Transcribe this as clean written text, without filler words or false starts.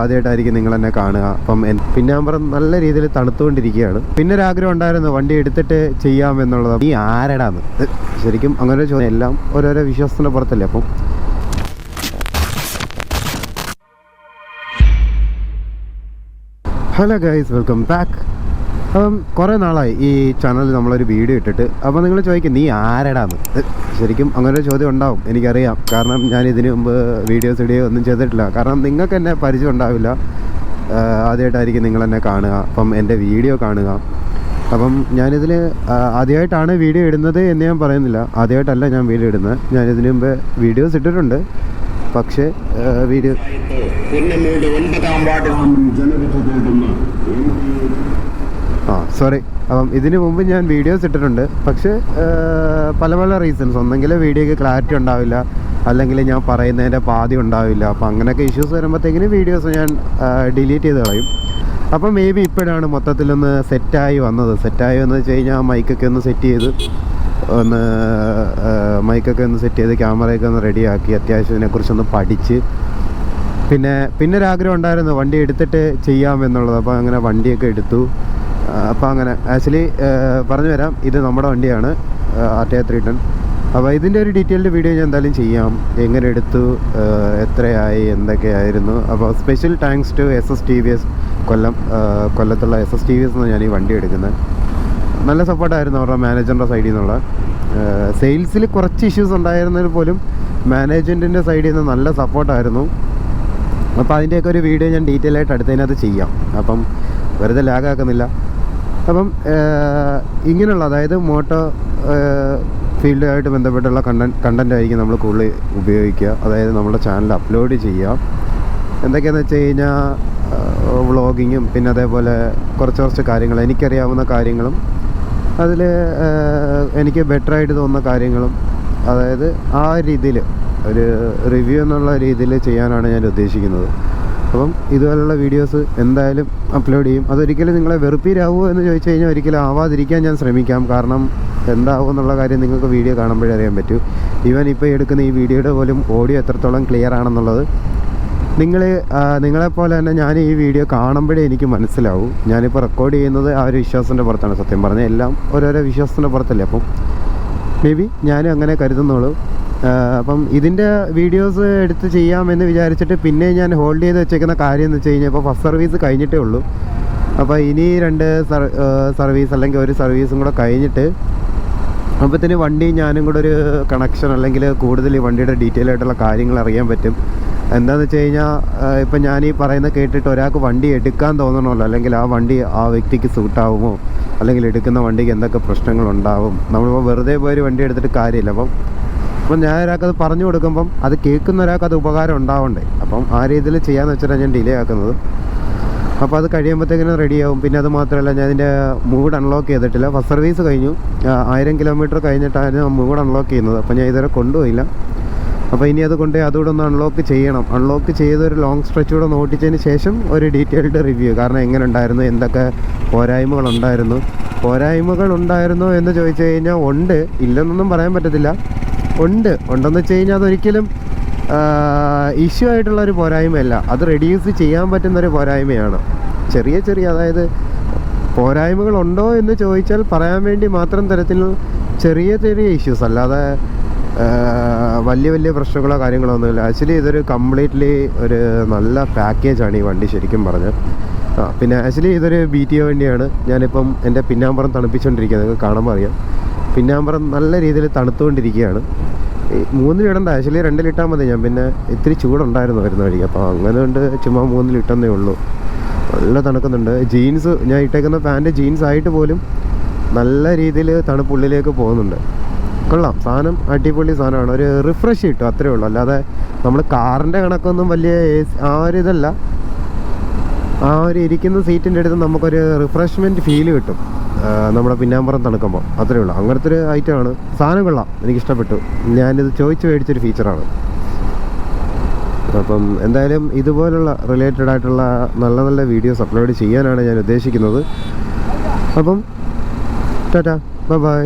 ആദ്യമായിട്ടായിരിക്കും നിങ്ങൾ എന്നെ കാണുക. അപ്പം പിന്നാമ്പറം നല്ല രീതിയിൽ തണുത്തുകൊണ്ടിരിക്കുകയാണ്. പിന്നെ ഒരു ആഗ്രഹം ഉണ്ടായിരുന്നു വണ്ടി എടുത്തിട്ട് ചെയ്യാമെന്നുള്ളത്. നീ ആരടാന്ന് ശരിക്കും അങ്ങനെ ചോദ്യം. എല്ലാം ഓരോരോ വിശ്വാസത്തിൻ്റെ പുറത്തല്ലേ. അപ്പം ഹലോ ഗൈസ്, വെൽക്കം ബാക്ക്. അപ്പം കുറേ നാളായി ഈ ചാനലിൽ നമ്മളൊരു വീഡിയോ ഇട്ടിട്ട്. അപ്പോൾ നിങ്ങൾ ചോദിക്കും നീ ആരടാന്ന്. ശരിക്കും അങ്ങനെ ഒരു ചോദ്യം ഉണ്ടാവും, എനിക്കറിയാം. കാരണം ഞാൻ ഇതിനു മുമ്പ് വീഡിയോസ് ഇടുകയോ ഒന്നും ചെയ്തിട്ടില്ല. കാരണം നിങ്ങൾക്ക് എന്നെ പരിചയം ഉണ്ടാവില്ല, ആദ്യമായിട്ടായിരിക്കും നിങ്ങൾ എന്നെ കാണുക. അപ്പം എൻ്റെ വീഡിയോ കാണുക. അപ്പം ഞാനിതിൽ ആദ്യമായിട്ടാണ് വീഡിയോ ഇടുന്നത് എന്ന് ഞാൻ പറയുന്നില്ല. ആദ്യമായിട്ടല്ല ഞാൻ വീഡിയോ ഇടുന്നത്. ഞാനിതിനു മുമ്പ് വീഡിയോസ് ഇട്ടിട്ടുണ്ട്. പക്ഷേ വീഡിയോ സോറി അപ്പം ഇതിനു മുമ്പ് ഞാൻ വീഡിയോസ് ഇട്ടിട്ടുണ്ട്. പക്ഷേ പല പല റീസൺസ്. ഒന്നെങ്കിൽ വീഡിയോയ്ക്ക് ക്ലാരിറ്റി ഉണ്ടാവില്ല, അല്ലെങ്കിൽ ഞാൻ പറയുന്നതിൻ്റെ പാതി ഉണ്ടാവില്ല. അപ്പം അങ്ങനെയൊക്കെ ഇഷ്യൂസ് വരുമ്പോഴത്തേക്കിന് വീഡിയോസ് ഞാൻ ഡിലീറ്റ് ചെയ്ത് കളയും. അപ്പം മേ ബി ഇപ്പോഴാണ് മൊത്തത്തിലൊന്ന് സെറ്റായി വന്നത്. സെറ്റായി വന്നു വെച്ച് കഴിഞ്ഞാൽ മൈക്കൊക്കെ ഒന്ന് സെറ്റ് ചെയ്ത് ക്യാമറയൊക്കെ ഒന്ന് റെഡിയാക്കി അത്യാവശ്യം ഇതിനെക്കുറിച്ചൊന്ന് പഠിച്ച് പിന്നെ ഒരാഗ്രഹം ഉണ്ടായിരുന്നു വണ്ടി എടുത്തിട്ട് ചെയ്യാമെന്നുള്ളത്. അപ്പോൾ അങ്ങനെ വണ്ടിയൊക്കെ എടുത്തു. അപ്പോൾ അങ്ങനെ ആക്ച്വലി പറഞ്ഞു തരാം, ഇത് നമ്മുടെ വണ്ടിയാണ് RTR 310. അപ്പോൾ ഇതിൻ്റെ ഒരു ഡീറ്റെയിൽഡ് വീഡിയോ ഞാൻ എന്തായാലും ചെയ്യാം. എങ്ങനെ എടുത്തു, എത്രയായി, എന്തൊക്കെയായിരുന്നു. അപ്പോൾ സ്പെഷ്യൽ താങ്ക്സ് ടു SSTVS കൊല്ലത്തുള്ള SSTVS എന്നാണ് ഞാൻ ഈ വണ്ടി എടുക്കുന്നത്. നല്ല സപ്പോർട്ടായിരുന്നു അവരുടെ മാനേജറിൻ്റെ സൈഡിൽ നിന്നുള്ള. സെയിൽസിൽ കുറച്ച് ഇഷ്യൂസ് ഉണ്ടായിരുന്നതിൽ പോലും മാനേജ്മെൻറ്റിൻ്റെ സൈഡിൽ നിന്ന് നല്ല സപ്പോർട്ടായിരുന്നു. അപ്പോൾ അതിൻ്റെയൊക്കെ ഒരു വീഡിയോ ഞാൻ ഡീറ്റെയിൽ ആയിട്ട് അടുത്തതിനകത്ത് ചെയ്യാം. അപ്പം വെറുതെ ലാഗാക്കുന്നില്ല. അപ്പം ഇങ്ങനെയുള്ള, അതായത് മോട്ടോ ഫീൽഡുമായിട്ട് ബന്ധപ്പെട്ടുള്ള കണ്ടൻ്റ് ആയിരിക്കും നമ്മൾ കൂടുതൽ ഉപയോഗിക്കുക. അതായത് നമ്മുടെ ചാനൽ അപ്ലോഡ് ചെയ്യുക. എന്തൊക്കെയാണെന്ന് വെച്ച് കഴിഞ്ഞാൽ വ്ളോഗിങ്ങും പിന്നെ അതേപോലെ കുറച്ച് കാര്യങ്ങൾ, എനിക്കറിയാവുന്ന കാര്യങ്ങളും അതിൽ എനിക്ക് ബെറ്ററായിട്ട് തോന്നുന്ന കാര്യങ്ങളും, അതായത് ആ രീതിയിൽ ഒരു റിവ്യൂ എന്നുള്ള രീതിയിൽ ചെയ്യാനാണ് ഞാൻ ഉദ്ദേശിക്കുന്നത്. അപ്പം ഇതുപോലുള്ള വീഡിയോസ് എന്തായാലും അപ്ലോഡ് ചെയ്യും. അതൊരിക്കലും നിങ്ങളെ വെറുപ്പീരാവുമോ എന്ന് ചോദിച്ചു കഴിഞ്ഞാൽ ഒരിക്കലും ആവാതിരിക്കാൻ ഞാൻ ശ്രമിക്കാം. കാരണം എന്താവും എന്നുള്ള കാര്യം നിങ്ങൾക്ക് വീഡിയോ കാണുമ്പോഴേ അറിയാൻ പറ്റൂ. ഈവൻ ഇപ്പോൾ എടുക്കുന്ന ഈ വീഡിയോയുടെ പോലും ഓഡിയോ എത്രത്തോളം ക്ലിയർ ആണെന്നുള്ളത് നിങ്ങളെപ്പോലെ തന്നെ ഞാൻ ഈ വീഡിയോ കാണുമ്പോഴേ എനിക്ക് മനസ്സിലാവും. ഞാനിപ്പോൾ റെക്കോർഡ് ചെയ്യുന്നത് ആ ഒരു വിശ്വാസത്തിൻ്റെ പുറത്താണ്. സത്യം പറഞ്ഞാൽ എല്ലാം ഓരോരോ വിശ്വാസത്തിൻ്റെ പുറത്തല്ലേ. അപ്പം മേ ബി ഞാനും അങ്ങനെ കരുതുന്നുള്ളൂ. അപ്പം ഇതിൻ്റെ വീഡിയോസ് എടുത്ത് ചെയ്യാമെന്ന് വിചാരിച്ചിട്ട് പിന്നെ ഞാൻ ഹോൾഡ് ചെയ്ത് വെച്ചേക്കുന്ന കാര്യം എന്ന് വെച്ച് കഴിഞ്ഞാൽ ഇപ്പോൾ ഫസ്റ്റ് സർവീസ് കഴിഞ്ഞിട്ടേ ഉള്ളൂ. അപ്പോൾ ഇനി 2 സർവീസ് അല്ലെങ്കിൽ ഒരു സർവീസും കൂടെ കഴിഞ്ഞിട്ട് അപ്പോഴത്തേന് വണ്ടി ഞാനും കൂടെ ഒരു കണക്ഷൻ, അല്ലെങ്കിൽ കൂടുതൽ ഈ വണ്ടിയുടെ ഡീറ്റെയിൽ ആയിട്ടുള്ള കാര്യങ്ങൾ അറിയാൻ പറ്റും. എന്താണെന്ന് വെച്ച് കഴിഞ്ഞാൽ ഇപ്പം ഞാൻ ഈ പറയുന്നത് കേട്ടിട്ട് ഒരാൾക്ക് വണ്ടി എടുക്കാൻ തോന്നണമല്ലോ, അല്ലെങ്കിൽ ആ വണ്ടി ആ വ്യക്തിക്ക് സൂട്ടാവുമോ, അല്ലെങ്കിൽ എടുക്കുന്ന വണ്ടിക്ക് എന്തൊക്കെ പ്രശ്നങ്ങളുണ്ടാവും. നമ്മളിപ്പോൾ വെറുതെ പോയൊരു വണ്ടി എടുത്തിട്ട് കാര്യമില്ല. അപ്പം ഞാൻ ഒരാൾക്കത് പറഞ്ഞു കൊടുക്കുമ്പം അത് കേൾക്കുന്ന ഒരാൾക്ക് അത് ഉപകാരം ഉണ്ടാവണ്ടേ. അപ്പം ആ രീതിയിൽ ചെയ്യാമെന്ന് വെച്ചിട്ടാണ് ഞാൻ ഡിലേ ആക്കുന്നത്. അപ്പോൾ അത് കഴിയുമ്പോഴത്തേക്കിനും റെഡിയാവും. പിന്നെ അത് മാത്രമല്ല, ഞാൻ ഇതിൻ്റെ മൂഡ് അൺലോക്ക് ചെയ്തിട്ടില്ല. ഫസ്റ്റ് സർവീസ് കഴിഞ്ഞു, 1000 കിലോമീറ്റർ കഴിഞ്ഞിട്ടാണ് മൂഡ് അൺലോക്ക് ചെയ്യുന്നത്. അപ്പോൾ ഞാൻ ഇതുവരെ കൊണ്ടുപോയില്ല. അപ്പോൾ ഇനി അത് കൊണ്ടുപോയി അതുകൂടെ ഒന്ന് അൺലോക്ക് ചെയ്യണം. അൺലോക്ക് ചെയ്തൊരു ലോങ് സ്ട്രെച്ച് കൂടെ നോട്ടിച്ചതിന് ശേഷം ഒരു ഡീറ്റെയിൽഡ് റിവ്യൂ. കാരണം എങ്ങനെ ഉണ്ടായിരുന്നു, എന്തൊക്കെ പോരായ്മകളുണ്ടായിരുന്നോ എന്ന് ചോദിച്ചു കഴിഞ്ഞാൽ ഉണ്ട്, ഇല്ലെന്നൊന്നും പറയാൻ പറ്റത്തില്ല. ഉണ്ടെന്ന് വെച്ച് കഴിഞ്ഞാൽ അതൊരിക്കലും ഇഷ്യൂ ആയിട്ടുള്ളൊരു പോരായ്മയല്ല. അത് റെഡ്യൂസ് ചെയ്യാൻ പറ്റുന്നൊരു പോരായ്മയാണ്. ചെറിയ അതായത് പോരായ്മകളുണ്ടോ എന്ന് ചോദിച്ചാൽ പറയാൻ വേണ്ടി മാത്രം തരത്തിൽ ചെറിയ ഇഷ്യൂസ്, അല്ലാതെ വലിയ പ്രശ്നങ്ങളോ കാര്യങ്ങളോ ഒന്നുമില്ല. ആക്ച്വലി ഇതൊരു കംപ്ലീറ്റ്ലി ഒരു നല്ല പാക്കേജാണ് ഈ വണ്ടി ശരിക്കും പറഞ്ഞാൽ. പിന്നെ ആക്ച്വലി ഇതൊരു BTO വണ്ടിയാണ്. ഞാനിപ്പം എൻ്റെ പിന്നാമ്പറം തണുപ്പിച്ചുകൊണ്ടിരിക്കുകയാണ്. നിങ്ങൾക്ക് കാണുമ്പോൾ അറിയാം, പിന്നാമ്പറം നല്ല രീതിയിൽ തണുത്തുകൊണ്ടിരിക്കുകയാണ്. 3 ഇടണ്ട, ആക്ച്വലി 2 ഇട്ടാൽ മതി. ഞാൻ പിന്നെ ഇത്തിരി ചൂടുണ്ടായിരുന്നു വരുന്ന വഴി. അപ്പോൾ അങ്ങനെ കൊണ്ട് ചുമ്മാ 3 ഇട്ടെന്നേ ഉള്ളൂ. നല്ല തണുക്കുന്നുണ്ട്. ജീൻസ്, ഞാൻ ഇട്ടേക്കുന്ന പാൻറ്റ് ജീൻസ് ആയിട്ട് പോലും നല്ല രീതിയിൽ തണുപ്പുള്ളിലേക്ക് പോകുന്നുണ്ട്. കൊള്ളാം, സാധനം അടിപൊളി സാധനമാണ്. ഒരു റിഫ്രഷ് കിട്ടും, അത്രേ ഉള്ളൂ. അല്ലാതെ നമ്മൾ കാറിൻ്റെ കണക്കൊന്നും വലിയ ആ ഒരു ഇതല്ല. ആ ഒരു ഇരിക്കുന്ന സീറ്റിൻ്റെ അടുത്ത് നമുക്കൊരു റിഫ്രഷ്മെൻറ്റ് ഫീല് കിട്ടും നമ്മുടെ പിന്നാമ്പറം തണുക്കുമ്പോൾ, അത്രേ ഉള്ളൂ. അങ്ങനത്തെ ഒരു ഐറ്റമാണ്. സാധനം കൊള്ളാം, എനിക്കിഷ്ടപ്പെട്ടു. ഞാനിത് ചോദിച്ച് മേടിച്ചൊരു ഫീച്ചറാണ്. അപ്പം എന്തായാലും ഇതുപോലുള്ള റിലേറ്റഡ് ആയിട്ടുള്ള നല്ല വീഡിയോസ് അപ്ലോഡ് ചെയ്യാനാണ് ഞാൻ ഉദ്ദേശിക്കുന്നത്. അപ്പം ടാറ്റാ, ബൈ.